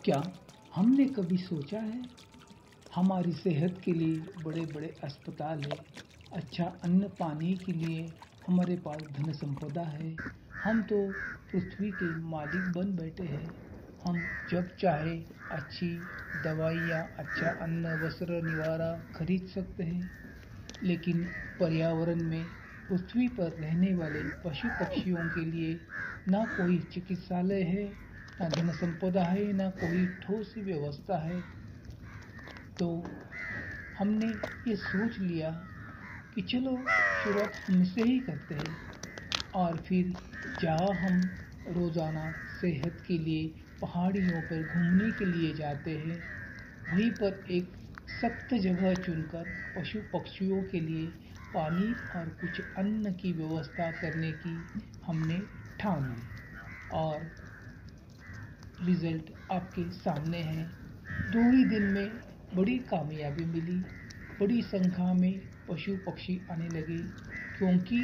क्या हमने कभी सोचा है हमारी सेहत के लिए बड़े बड़े अस्पताल है, अच्छा अन्न पानी के लिए हमारे पास धन संपदा है। हम तो पृथ्वी के मालिक बन बैठे हैं। हम जब चाहे अच्छी दवाइयाँ, अच्छा अन्न, वस्त्र, निवारा खरीद सकते हैं। लेकिन पर्यावरण में पृथ्वी पर रहने वाले पशु पक्षियों के लिए ना कोई चिकित्सालय है, ना धन संपदा है, ना कोई ठोस व्यवस्था है। तो हमने ये सोच लिया कि चलो शुरुआत हमसे ही करते हैं। और फिर जहाँ हम रोज़ाना सेहत के लिए पहाड़ियों पर घूमने के लिए जाते हैं, वहीं पर एक सख्त जगह चुनकर पशु पक्षियों के लिए पानी और कुछ अन्न की व्यवस्था करने की हमने ठान ली। और रिजल्ट आपके सामने है। 2 ही दिन में बड़ी कामयाबी मिली। बड़ी संख्या में पशु पक्षी आने लगे, क्योंकि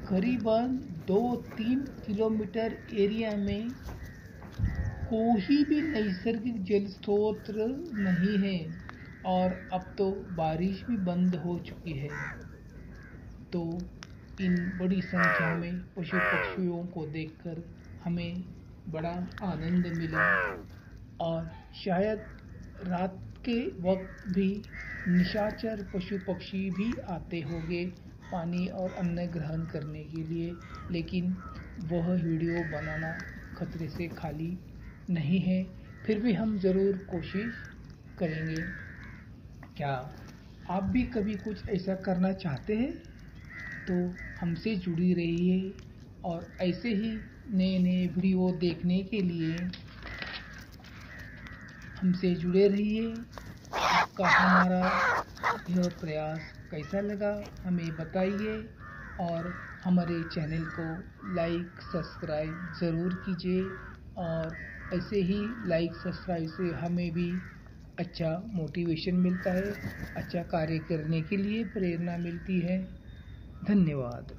करीबन 2-3 किलोमीटर एरिया में कोई भी नैसर्गिक जल स्रोत नहीं है। और अब तो बारिश भी बंद हो चुकी है। तो इन बड़ी संख्या में पशु पक्षियों को देखकर हमें बड़ा आनंद मिला। और शायद रात के वक्त भी निशाचर पशु पक्षी भी आते होंगे पानी और अन्न ग्रहण करने के लिए, लेकिन वह वीडियो बनाना खतरे से खाली नहीं है। फिर भी हम ज़रूर कोशिश करेंगे। क्या आप भी कभी कुछ ऐसा करना चाहते हैं? तो हमसे जुड़ी रहिए और ऐसे ही नए नए वीडियो देखने के लिए हमसे जुड़े रहिए। आपका हमारा यह प्रयास कैसा लगा हमें बताइए, और हमारे चैनल को लाइक सब्सक्राइब ज़रूर कीजिए। और ऐसे ही लाइक सब्सक्राइब से हमें भी अच्छा मोटिवेशन मिलता है, अच्छा कार्य करने के लिए प्रेरणा मिलती है। धन्यवाद।